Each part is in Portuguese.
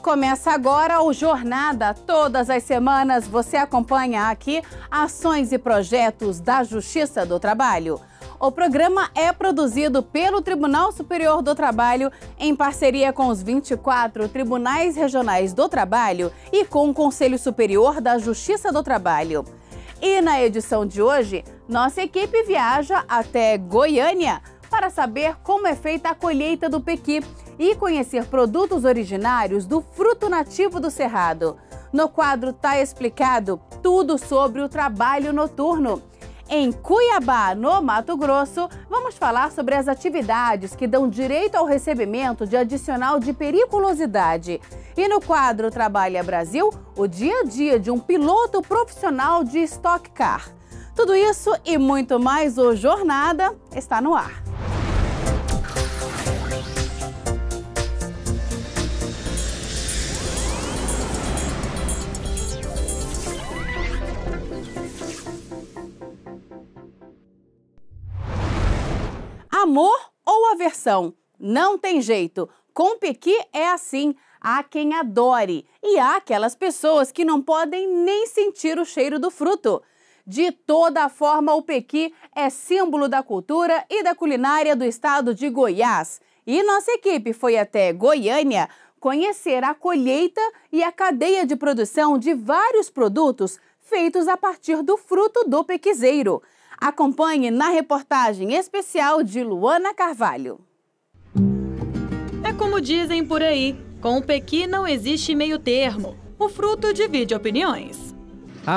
Começa agora o Jornada. Todas as semanas você acompanha aqui ações e projetos da Justiça do Trabalho. O programa é produzido pelo Tribunal Superior do Trabalho em parceria com os 24 Tribunais Regionais do Trabalho e com o Conselho Superior da Justiça do Trabalho. E na edição de hoje, nossa equipe viaja até Goiânia para saber como é feita a colheita do pequi e conhecer produtos originários do fruto nativo do Cerrado. No quadro Tá Explicado tudo sobre o trabalho noturno. Em Cuiabá, no Mato Grosso, vamos falar sobre as atividades que dão direito ao recebimento de adicional de periculosidade. E no quadro Trabalha Brasil, o dia a dia de um piloto profissional de Stock Car. Tudo isso e muito mais, o Jornada está no ar. Amor ou aversão? Não tem jeito. Com pequi é assim. Há quem adore e há aquelas pessoas que não podem nem sentir o cheiro do fruto. De toda forma, o pequi é símbolo da cultura e da culinária do estado de Goiás. E nossa equipe foi até Goiânia conhecer a colheita e a cadeia de produção de vários produtos feitos a partir do fruto do pequizeiro. Acompanhe na reportagem especial de Luana Carvalho. É como dizem por aí, com o pequi não existe meio termo. O fruto divide opiniões.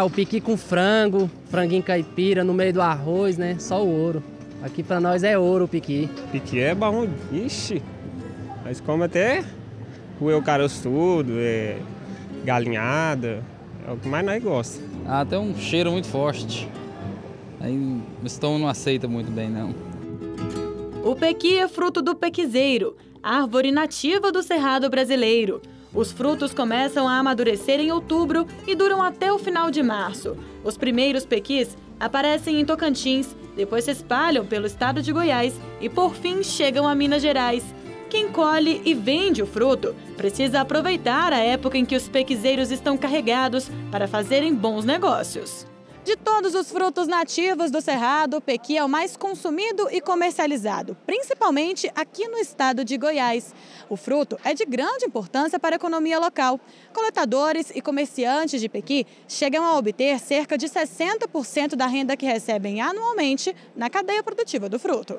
O pequi com frango, franguinho caipira no meio do arroz, né? Só o ouro. Aqui pra nós é ouro o pequi. Pequi é bom, ixi. Nós comemos até o caroço tudo, galinhada, é o que mais nós gostamos. Tem um cheiro muito forte. Aí o estômago não aceita muito bem, não. O pequi é fruto do pequizeiro, árvore nativa do Cerrado brasileiro. Os frutos começam a amadurecer em outubro e duram até o final de março. Os primeiros pequis aparecem em Tocantins, depois se espalham pelo estado de Goiás e, por fim, chegam a Minas Gerais. Quem colhe e vende o fruto precisa aproveitar a época em que os pequizeiros estão carregados para fazerem bons negócios. De todos os frutos nativos do Cerrado, o pequi é o mais consumido e comercializado, principalmente aqui no estado de Goiás. O fruto é de grande importância para a economia local. Coletadores e comerciantes de pequi chegam a obter cerca de 60% da renda que recebem anualmente na cadeia produtiva do fruto.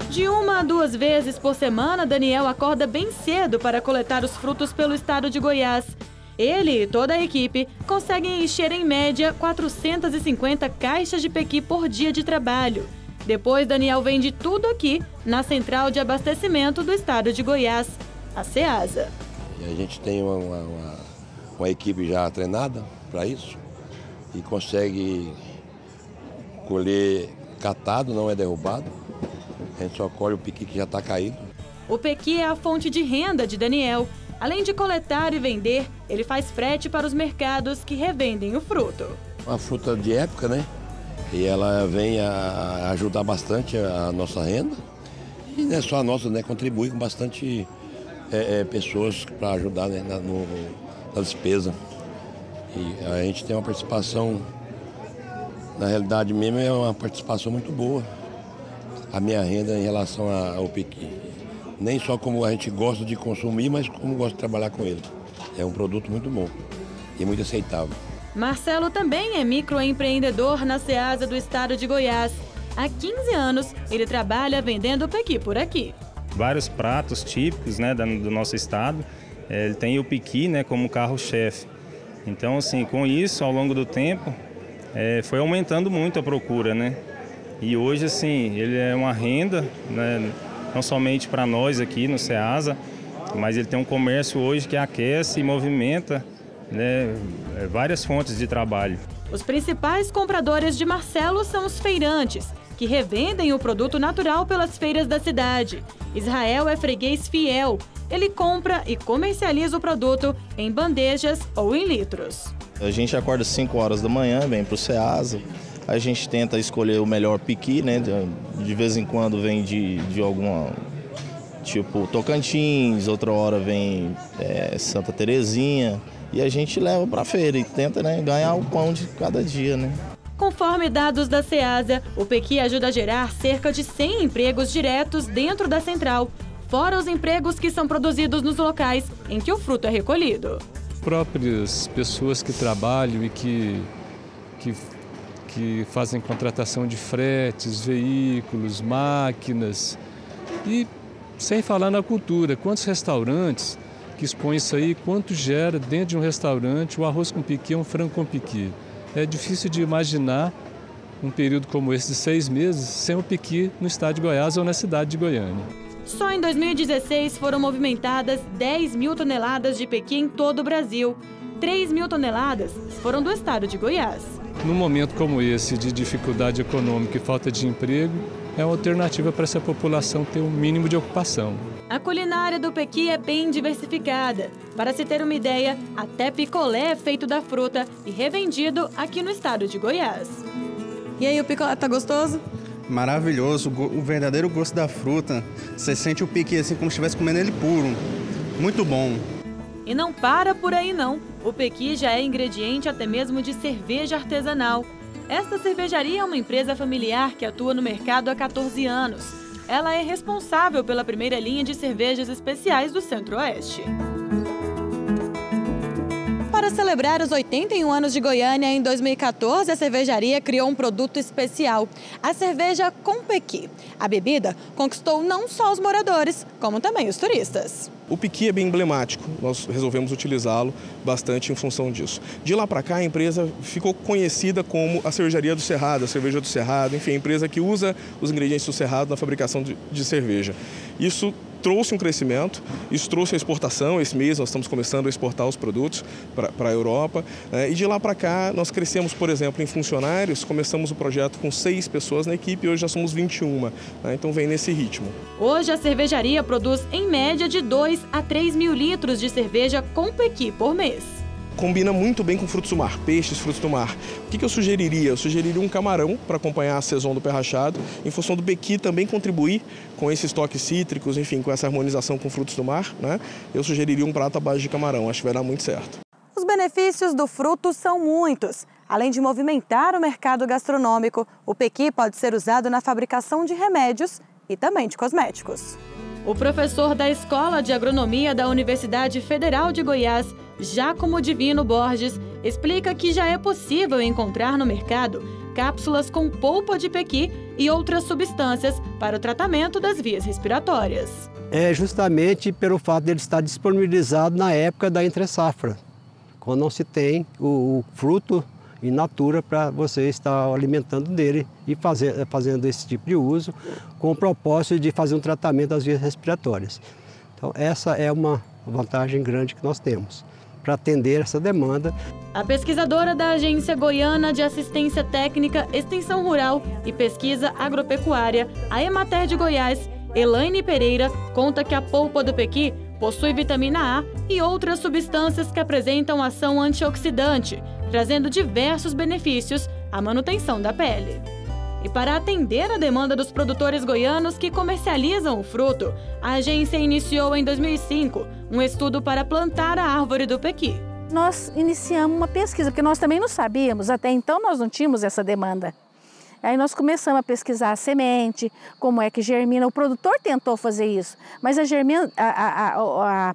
De 1 a 2 vezes por semana, Daniel acorda bem cedo para coletar os frutos pelo estado de Goiás. Ele e toda a equipe conseguem encher em média 450 caixas de pequi por dia de trabalho. Depois, Daniel vende tudo aqui na central de abastecimento do estado de Goiás, a Ceasa. E a gente tem uma equipe já treinada para isso e consegue colher catado, não é derrubado. A gente só colhe o pequi que já está caído. O pequi é a fonte de renda de Daniel. Além de coletar e vender, ele faz frete para os mercados que revendem o fruto. Uma fruta de época, né? E ela vem a ajudar bastante a nossa renda. E não é só a nossa, né? Contribui com bastante pessoas para ajudar, né? na despesa. E a gente tem uma participação, na realidade mesmo, é uma participação muito boa. A minha renda em relação ao pequi. Nem só como a gente gosta de consumir, mas como gosta de trabalhar com ele. É um produto muito bom e muito aceitável. Marcelo também é microempreendedor na Ceasa do estado de Goiás. Há 15 anos, ele trabalha vendendo pequi por aqui. Vários pratos típicos, né, do nosso estado. Ele tem o pequi, né, como carro-chefe. Então, assim, com isso, ao longo do tempo, foi aumentando muito a procura, né? E hoje, assim, ele é uma renda, né, não somente para nós aqui no Ceasa, mas ele tem um comércio hoje que aquece e movimenta, né, várias fontes de trabalho. Os principais compradores de Marcelo são os feirantes, que revendem o produto natural pelas feiras da cidade. Israel é freguês fiel. Ele compra e comercializa o produto em bandejas ou em litros. A gente acorda às 5 horas da manhã, vem para o Ceasa. A gente tenta escolher o melhor pequi, né? De vez em quando vem de tipo Tocantins, outra hora vem Santa Terezinha, e a gente leva para a feira e tenta, né, ganhar o pão de cada dia, né? Conforme dados da Ceasa, o Pequi ajuda a gerar cerca de 100 empregos diretos dentro da central, fora os empregos que são produzidos nos locais em que o fruto é recolhido. Próprias pessoas que trabalham e que fazem contratação de fretes, veículos, máquinas, e sem falar na cultura, quantos restaurantes que expõem isso aí, quanto gera dentro de um restaurante o arroz com piqui ou um frango com piqui. É difícil de imaginar um período como esse de 6 meses sem o piqui no estado de Goiás ou na cidade de Goiânia. Só em 2016 foram movimentadas 10 mil toneladas de pequi em todo o Brasil. 3 mil toneladas foram do estado de Goiás. Num momento como esse de dificuldade econômica e falta de emprego, é uma alternativa para essa população ter um mínimo de ocupação. A culinária do Pequi é bem diversificada. Para se ter uma ideia, até picolé é feito da fruta e revendido aqui no estado de Goiás. E aí, o picolé tá gostoso? Maravilhoso, o verdadeiro gosto da fruta. Você sente o piqui assim como se estivesse comendo ele puro. Muito bom. E não para por aí não. O Pequi já é ingrediente até mesmo de cerveja artesanal. Esta cervejaria é uma empresa familiar que atua no mercado há 14 anos. Ela é responsável pela primeira linha de cervejas especiais do Centro-Oeste. Para celebrar os 81 anos de Goiânia, em 2014, a cervejaria criou um produto especial, a cerveja com Pequi. A bebida conquistou não só os moradores, como também os turistas. O piqui é bem emblemático, nós resolvemos utilizá-lo bastante em função disso. De lá para cá, a empresa ficou conhecida como a cervejaria do Cerrado, a cerveja do Cerrado, enfim, a empresa que usa os ingredientes do Cerrado na fabricação de cerveja. Isso trouxe um crescimento, isso trouxe a exportação. Esse mês nós estamos começando a exportar os produtos para a Europa. E de lá para cá nós crescemos, por exemplo, em funcionários, começamos o projeto com 6 pessoas na equipe e hoje já somos 21, então vem nesse ritmo. Hoje a cervejaria produz em média de 2 a 3 mil litros de cerveja com Pequi por mês. Combina muito bem com frutos do mar, peixes, frutos do mar. O que eu sugeriria? Eu sugeriria um camarão para acompanhar a saison do pé rachado, em função do Pequi também contribuir com esses toques cítricos, enfim, com essa harmonização com frutos do mar, né? Eu sugeriria um prato à base de camarão, acho que vai dar muito certo. Os benefícios do fruto são muitos. Além de movimentar o mercado gastronômico, o Pequi pode ser usado na fabricação de remédios e também de cosméticos. O professor da Escola de Agronomia da Universidade Federal de Goiás, Giacomo Divino Borges, explica que já é possível encontrar no mercado cápsulas com polpa de pequi e outras substâncias para o tratamento das vias respiratórias. É justamente pelo fato dele estar disponibilizado na época da entre-safra, quando não se tem o fruto in natura para você estar alimentando dele e fazendo esse tipo de uso com o propósito de fazer um tratamento das vias respiratórias. Então essa é uma vantagem grande que nós temos para atender essa demanda. A pesquisadora da Agência Goiana de Assistência Técnica, Extensão Rural e Pesquisa Agropecuária, a Emater de Goiás, Elaine Pereira, conta que a polpa do pequi possui vitamina A e outras substâncias que apresentam ação antioxidante, trazendo diversos benefícios à manutenção da pele. E para atender a demanda dos produtores goianos que comercializam o fruto, a agência iniciou em 2005 um estudo para plantar a árvore do pequi. Nós iniciamos uma pesquisa, porque nós também não sabíamos, até então nós não tínhamos essa demanda. Aí nós começamos a pesquisar a semente, como é que germina. O produtor tentou fazer isso, mas a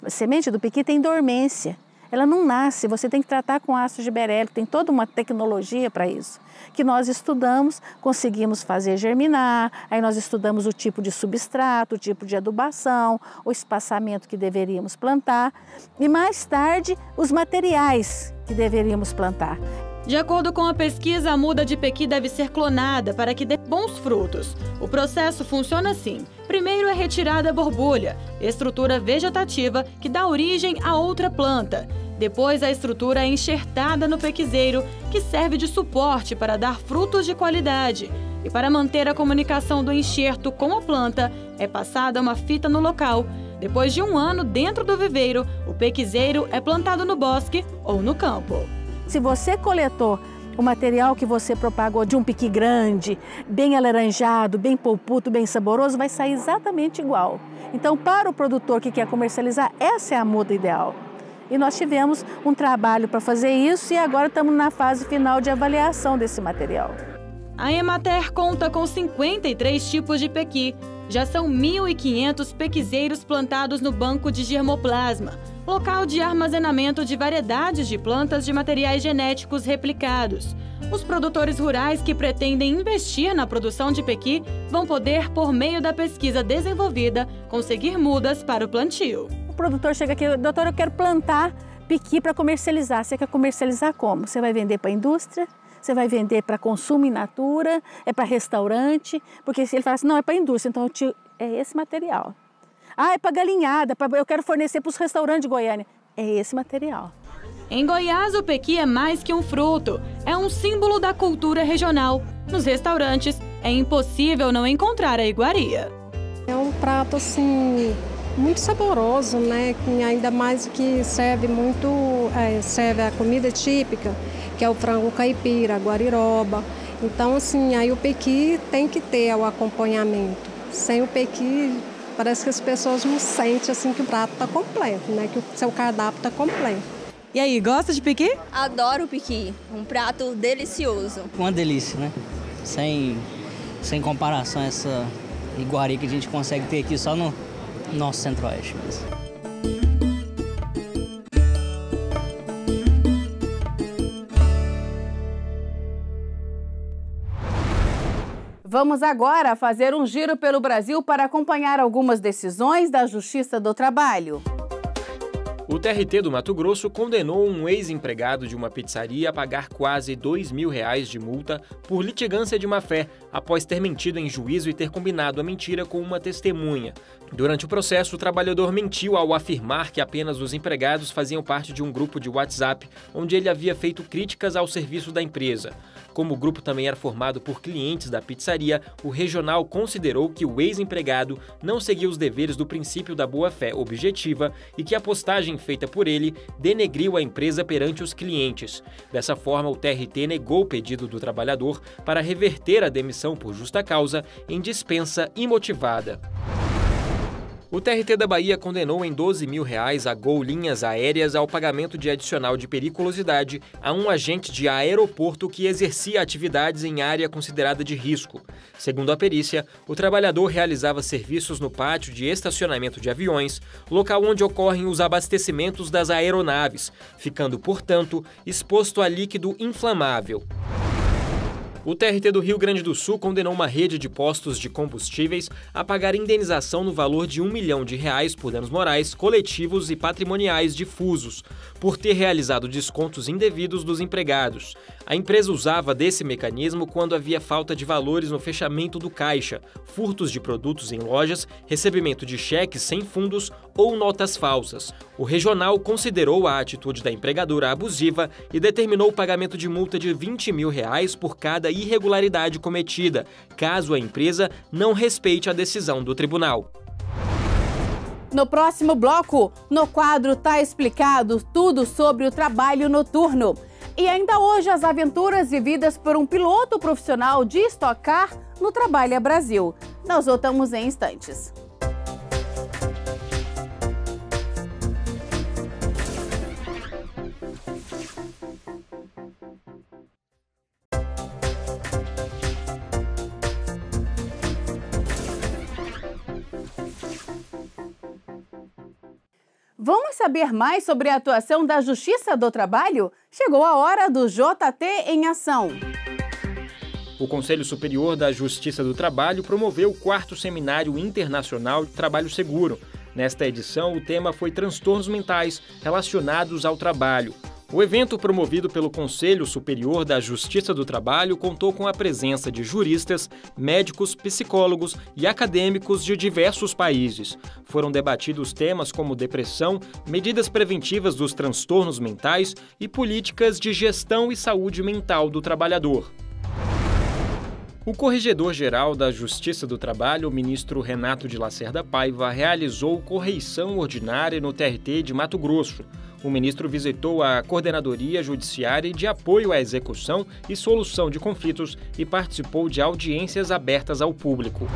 semente do pequi tem dormência. Ela não nasce, você tem que tratar com ácido gibberellico, tem toda uma tecnologia para isso, que nós estudamos, conseguimos fazer germinar, aí nós estudamos o tipo de substrato, o tipo de adubação, o espaçamento que deveríamos plantar e mais tarde os materiais que deveríamos plantar. De acordo com a pesquisa, a muda de pequi deve ser clonada para que dê bons frutos. O processo funciona assim. Primeiro é retirada a borbulha, estrutura vegetativa que dá origem a outra planta. Depois a estrutura é enxertada no pequizeiro, que serve de suporte para dar frutos de qualidade. E para manter a comunicação do enxerto com a planta, é passada uma fita no local. Depois de 1 ano dentro do viveiro, o pequizeiro é plantado no bosque ou no campo. Se você coletou o material que você propagou de um piqui grande, bem alaranjado, bem polputo, bem saboroso, vai sair exatamente igual. Então, para o produtor que quer comercializar, essa é a muda ideal. E nós tivemos um trabalho para fazer isso e agora estamos na fase final de avaliação desse material. A Emater conta com 53 tipos de pequi. Já são 1.500 pequizeiros plantados no Banco de Germoplasma, local de armazenamento de variedades de plantas de materiais genéticos replicados. Os produtores rurais que pretendem investir na produção de pequi vão poder, por meio da pesquisa desenvolvida, conseguir mudas para o plantio. O produtor chega aqui, doutor, eu quero plantar pequi para comercializar. Você quer comercializar como? Você vai vender para a indústria? Você vai vender para consumo in natura? É para restaurante? Porque se ele fala assim, não, é para a indústria, então é esse material. Ah, é para galinhada, eu quero fornecer para os restaurantes de Goiânia. É esse material. Em Goiás, o pequi é mais que um fruto, é um símbolo da cultura regional. Nos restaurantes, é impossível não encontrar a iguaria. É um prato, assim, muito saboroso, né? Ainda mais que serve serve a comida típica, que é o frango caipira, a guariroba. Então, assim, aí o pequi tem que ter o acompanhamento. Sem o pequi, parece que as pessoas não sentem, assim, que o prato está completo, né? Que o seu cardápio está completo. E aí, gosta de pequi? Adoro o pequi, um prato delicioso. Uma delícia, né? Sem comparação essa iguaria que a gente consegue ter aqui só no nosso centro-oeste mesmo. Vamos agora fazer um giro pelo Brasil para acompanhar algumas decisões da Justiça do Trabalho. O TRT do Mato Grosso condenou um ex-empregado de uma pizzaria a pagar quase R$2.000 de multa por litigância de má-fé, após ter mentido em juízo e ter combinado a mentira com uma testemunha. Durante o processo, o trabalhador mentiu ao afirmar que apenas os empregados faziam parte de um grupo de WhatsApp, onde ele havia feito críticas ao serviço da empresa. Como o grupo também era formado por clientes da pizzaria, o regional considerou que o ex-empregado não seguia os deveres do princípio da boa-fé objetiva e que a postagem feita por ele denegriu a empresa perante os clientes. Dessa forma, o TRT negou o pedido do trabalhador para reverter a demissão por justa causa em dispensa imotivada. O TRT da Bahia condenou em R$12.000 a Gol Linhas Aéreas ao pagamento de adicional de periculosidade a um agente de aeroporto que exercia atividades em área considerada de risco. Segundo a perícia, o trabalhador realizava serviços no pátio de estacionamento de aviões, local onde ocorrem os abastecimentos das aeronaves, ficando, portanto, exposto a líquido inflamável. O TRT do Rio Grande do Sul condenou uma rede de postos de combustíveis a pagar indenização no valor de R$1 milhão por danos morais, coletivos e patrimoniais difusos, por ter realizado descontos indevidos dos empregados. A empresa usava desse mecanismo quando havia falta de valores no fechamento do caixa, furtos de produtos em lojas, recebimento de cheques sem fundos ou notas falsas. O regional considerou a atitude da empregadora abusiva e determinou o pagamento de multa de R$20.000 por cada irregularidade cometida, caso a empresa não respeite a decisão do tribunal. No próximo bloco, no quadro Tá Explicado tudo sobre o trabalho noturno. E ainda hoje as aventuras vividas por um piloto profissional de Stock Car no Trabalha Brasil. Nós voltamos em instantes. Vamos saber mais sobre a atuação da Justiça do Trabalho? Chegou a hora do JT em Ação. O Conselho Superior da Justiça do Trabalho promoveu o 4º Seminário Internacional de Trabalho Seguro. Nesta edição, o tema foi transtornos mentais relacionados ao trabalho. O evento, promovido pelo Conselho Superior da Justiça do Trabalho, contou com a presença de juristas, médicos, psicólogos e acadêmicos de diversos países. Foram debatidos temas como depressão, medidas preventivas dos transtornos mentais e políticas de gestão e saúde mental do trabalhador. O Corregedor-Geral da Justiça do Trabalho, o ministro Renato de Lacerda Paiva, realizou correição ordinária no TRT de Mato Grosso. O ministro visitou a Coordenadoria Judiciária de Apoio à Execução e Solução de Conflitos e participou de audiências abertas ao público.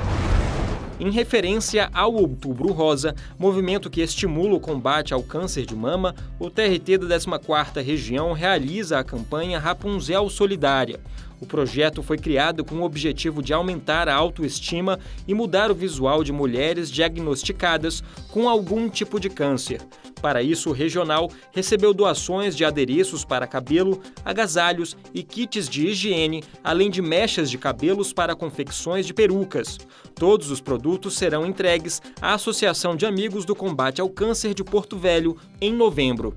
Em referência ao Outubro Rosa, movimento que estimula o combate ao câncer de mama, o TRT da 14ª Região realiza a campanha Rapunzel Solidária. O projeto foi criado com o objetivo de aumentar a autoestima e mudar o visual de mulheres diagnosticadas com algum tipo de câncer. Para isso, o regional recebeu doações de adereços para cabelo, agasalhos e kits de higiene, além de mechas de cabelos para confecções de perucas. Todos os produtos serão entregues à Associação de Amigos do Combate ao Câncer de Porto Velho em novembro.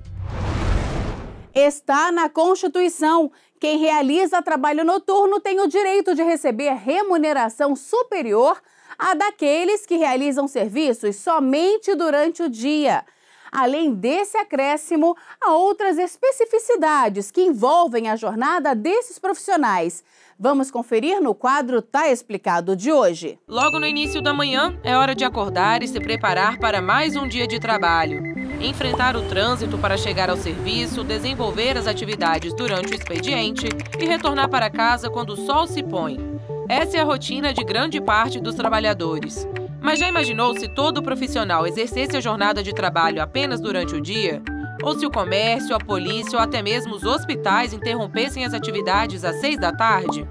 Está na Constituição. Quem realiza trabalho noturno tem o direito de receber remuneração superior à daqueles que realizam serviços somente durante o dia. Além desse acréscimo, há outras especificidades que envolvem a jornada desses profissionais. Vamos conferir no quadro Tá Explicado de hoje. Logo no início da manhã, é hora de acordar e se preparar para mais um dia de trabalho. Enfrentar o trânsito para chegar ao serviço, desenvolver as atividades durante o expediente e retornar para casa quando o sol se põe. Essa é a rotina de grande parte dos trabalhadores. Mas já imaginou se todo profissional exercesse a jornada de trabalho apenas durante o dia? Ou se o comércio, a polícia ou até mesmo os hospitais interrompessem as atividades às 6 da tarde?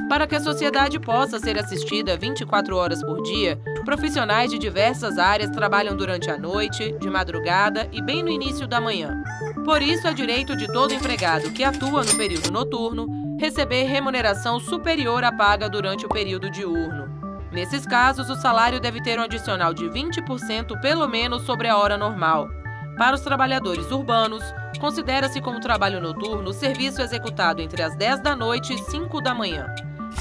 Para que a sociedade possa ser assistida 24 horas por dia, profissionais de diversas áreas trabalham durante a noite, de madrugada e bem no início da manhã. Por isso, é direito de todo empregado que atua no período noturno receber remuneração superior à paga durante o período diurno. Nesses casos, o salário deve ter um adicional de 20% pelo menos sobre a hora normal. Para os trabalhadores urbanos, considera-se como trabalho noturno o serviço executado entre as 10 da noite e 5 da manhã.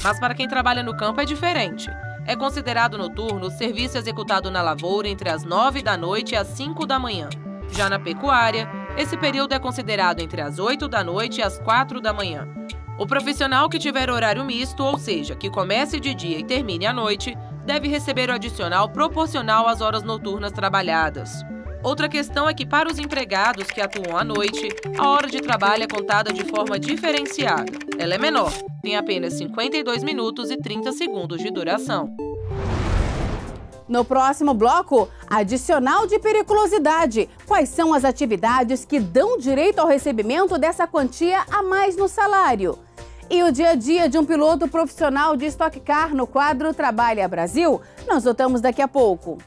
Mas para quem trabalha no campo é diferente. É considerado noturno o serviço executado na lavoura entre as 9 da noite e as 5 da manhã. Já na pecuária, esse período é considerado entre as 8 da noite e as 4 da manhã. O profissional que tiver horário misto, ou seja, que comece de dia e termine à noite, deve receber o adicional proporcional às horas noturnas trabalhadas. Outra questão é que, para os empregados que atuam à noite, a hora de trabalho é contada de forma diferenciada. Ela é menor, tem apenas 52 minutos e 30 segundos de duração. No próximo bloco, adicional de periculosidade. Quais são as atividades que dão direito ao recebimento dessa quantia a mais no salário? E o dia a dia de um piloto profissional de Stock Car no quadro Trabalha Brasil? Nós voltamos daqui a pouco.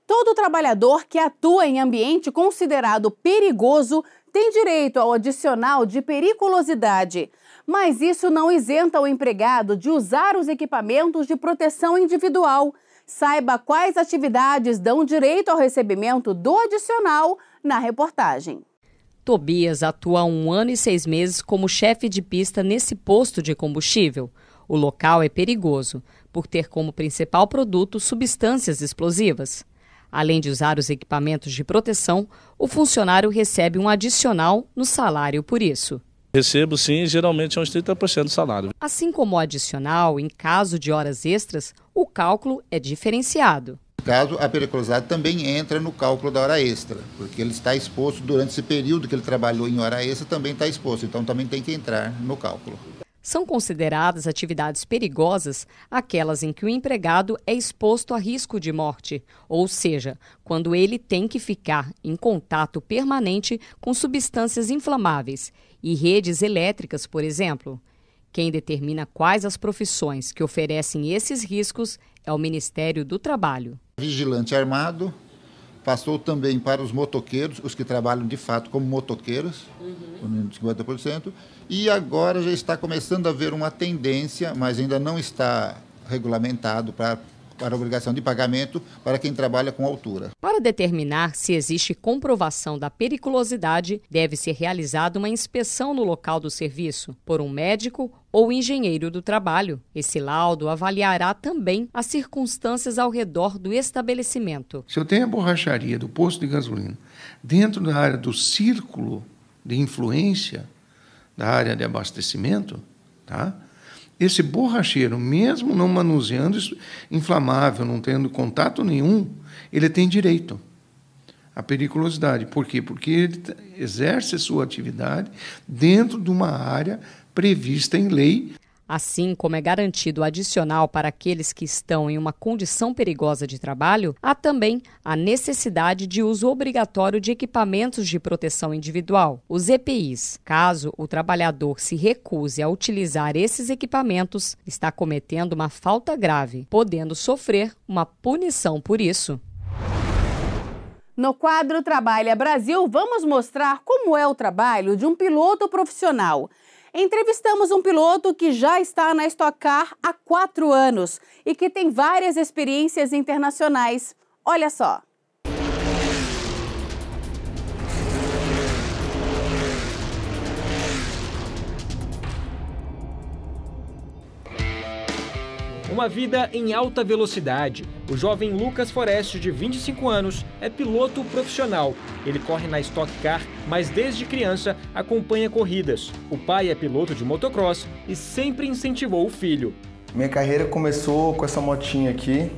Todo trabalhador que atua em ambiente considerado perigoso tem direito ao adicional de periculosidade. Mas isso não isenta o empregado de usar os equipamentos de proteção individual. Saiba quais atividades dão direito ao recebimento do adicional na reportagem. Tobias atua há 1 ano e 6 meses como chefe de pista nesse posto de combustível. O local é perigoso, por ter como principal produto substâncias explosivas. Além de usar os equipamentos de proteção, o funcionário recebe um adicional no salário por isso. Recebo sim, geralmente é uns 30% do salário. Assim como o adicional, em caso de horas extras, o cálculo é diferenciado. No caso, a periculosidade também entra no cálculo da hora extra, porque ele está exposto durante esse período que ele trabalhou em hora extra, também está exposto, então também tem que entrar no cálculo. São consideradas atividades perigosas aquelas em que o empregado é exposto a risco de morte, ou seja, quando ele tem que ficar em contato permanente com substâncias inflamáveis e redes elétricas, por exemplo. Quem determina quais as profissões que oferecem esses riscos é o Ministério do Trabalho. Vigilante armado passou também para os motoqueiros, os que trabalham de fato como motoqueiros, 50%, e agora já está começando a haver uma tendência, mas ainda não está regulamentado para para a obrigação de pagamento para quem trabalha com altura. Para determinar se existe comprovação da periculosidade, deve ser realizada uma inspeção no local do serviço por um médico ou engenheiro do trabalho. Esse laudo avaliará também as circunstâncias ao redor do estabelecimento. Se eu tenho a borracharia do posto de gasolina dentro da área do círculo de influência da área de abastecimento, tá? Esse borracheiro, mesmo não manuseando isso inflamável, não tendo contato nenhum, ele tem direito à periculosidade. Por quê? Porque ele exerce sua atividade dentro de uma área prevista em lei. Assim como é garantido adicional para aqueles que estão em uma condição perigosa de trabalho, há também a necessidade de uso obrigatório de equipamentos de proteção individual, os EPIs. Caso o trabalhador se recuse a utilizar esses equipamentos, está cometendo uma falta grave, podendo sofrer uma punição por isso. No quadro Trabalha Brasil, vamos mostrar como é o trabalho de um piloto profissional. Entrevistamos um piloto que já está na Stock Car há 4 anos e que tem várias experiências internacionais. Olha só. Uma vida em alta velocidade. O jovem Lucas Foreste, de 25 anos, é piloto profissional. Ele corre na Stock Car, mas desde criança acompanha corridas. O pai é piloto de motocross e sempre incentivou o filho. Minha carreira começou com essa motinha aqui,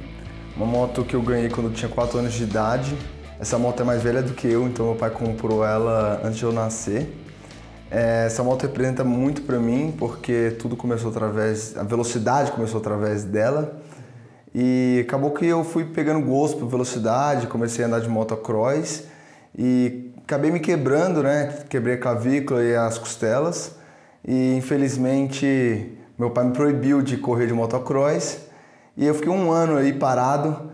uma moto que eu ganhei quando eu tinha 4 anos de idade. Essa moto é mais velha do que eu, então meu pai comprou ela antes de eu nascer. Essa moto representa muito para mim, porque tudo começou a velocidade começou através dela. E acabou que eu fui pegando gosto por velocidade, comecei a andar de motocross e acabei me quebrando, né? Quebrei a clavícula e as costelas. E infelizmente meu pai me proibiu de correr de motocross. E eu fiquei 1 ano aí parado,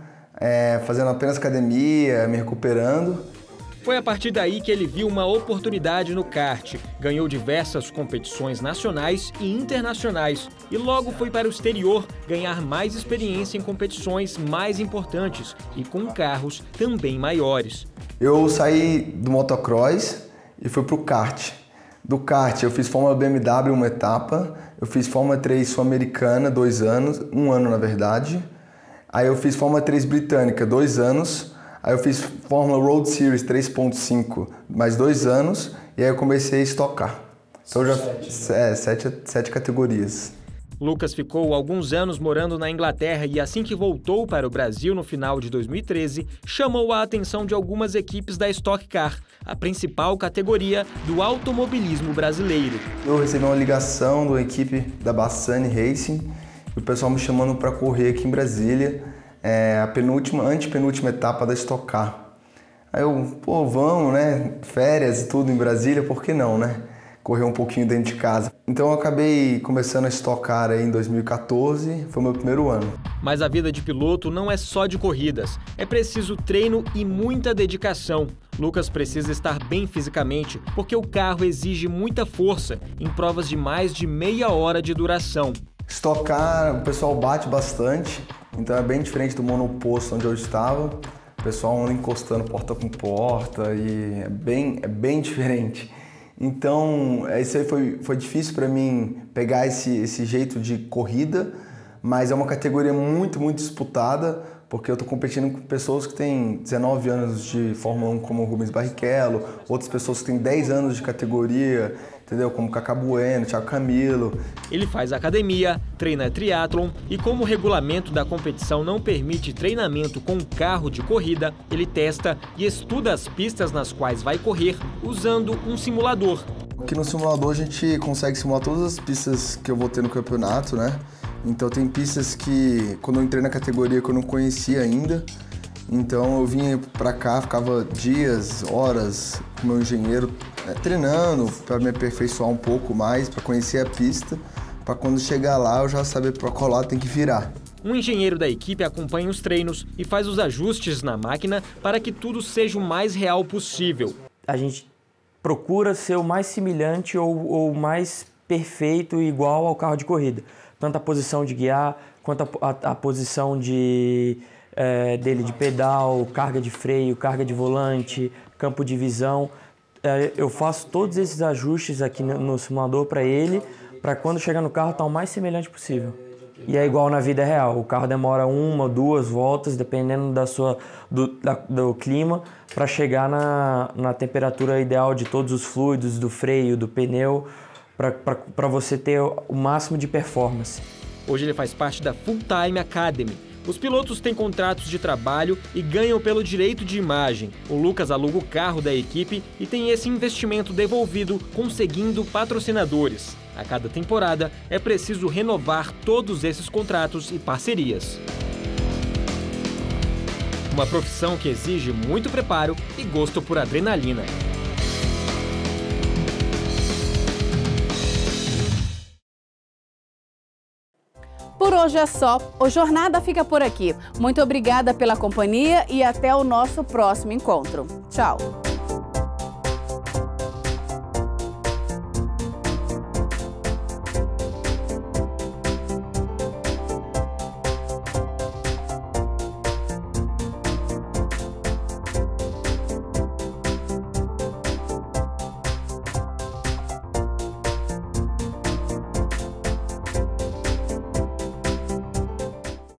fazendo apenas academia, me recuperando. Foi a partir daí que ele viu uma oportunidade no kart, ganhou diversas competições nacionais e internacionais e logo foi para o exterior ganhar mais experiência em competições mais importantes e com carros também maiores. Eu saí do motocross e fui para o kart. Do kart eu fiz Fórmula BMW 1 etapa, eu fiz Fórmula 3 Sul-Americana 2 anos, 1 ano na verdade. Aí eu fiz Fórmula 3 Britânica 2 anos. Aí eu fiz Fórmula Road Series 3.5, mais 2 anos, e aí eu comecei a estocar. Então já 7 categorias. Lucas ficou alguns anos morando na Inglaterra e assim que voltou para o Brasil no final de 2013, chamou a atenção de algumas equipes da Stock Car, a principal categoria do automobilismo brasileiro. Eu recebi uma ligação de uma equipe da Bassani Racing, e o pessoal me chamando para correr aqui em Brasília. A antepenúltima etapa da Stock Car. Aí eu, vamos, né? Férias e tudo em Brasília, por que não, né? Correr um pouquinho dentro de casa. Então eu acabei começando a Stock Car aí em 2014, foi o meu primeiro ano. Mas a vida de piloto não é só de corridas, é preciso treino e muita dedicação. Lucas precisa estar bem fisicamente, porque o carro exige muita força em provas de mais de meia hora de duração. Stock Car, o pessoal bate bastante. Então é bem diferente do monoposto onde eu estava. O pessoal anda encostando porta com porta e é bem diferente. Então isso aí foi difícil para mim pegar esse jeito de corrida, mas é uma categoria muito disputada, porque eu estou competindo com pessoas que têm 19 anos de Fórmula 1, como o Rubens Barrichello, outras pessoas que têm 10 anos de categoria, entendeu? Como Cacá Bueno, Thiago Camilo. Ele faz academia, treina triatlon e como o regulamento da competição não permite treinamento com carro de corrida, ele testa e estuda as pistas nas quais vai correr usando um simulador. Aqui no simulador a gente consegue simular todas as pistas que eu vou ter no campeonato, né? Então tem pistas que quando eu entrei na categoria que eu não conhecia ainda. Então eu vinha pra cá, ficava dias, horas com o meu engenheiro treinando para me aperfeiçoar um pouco mais, para conhecer a pista, para quando chegar lá eu já saber para qual lado tem que virar. Um engenheiro da equipe acompanha os treinos e faz os ajustes na máquina para que tudo seja o mais real possível. A gente procura ser o mais semelhante ou mais perfeito e igual ao carro de corrida, tanto a posição de guiar, quanto a posição dele de pedal, carga de freio, carga de volante, campo de visão. Eu faço todos esses ajustes aqui no simulador para ele, para quando chegar no carro estar o mais semelhante possível. E é igual na vida real, o carro demora 1 ou 2 voltas, dependendo do clima, para chegar na temperatura ideal de todos os fluidos, do freio, do pneu, para você ter o máximo de performance. Hoje ele faz parte da Full Time Academy. Os pilotos têm contratos de trabalho e ganham pelo direito de imagem. O Lucas aluga o carro da equipe e tem esse investimento devolvido conseguindo patrocinadores. A cada temporada é preciso renovar todos esses contratos e parcerias. Uma profissão que exige muito preparo e gosto por adrenalina. Por hoje é só. O Jornada fica por aqui. Muito obrigada pela companhia e até o nosso próximo encontro. Tchau!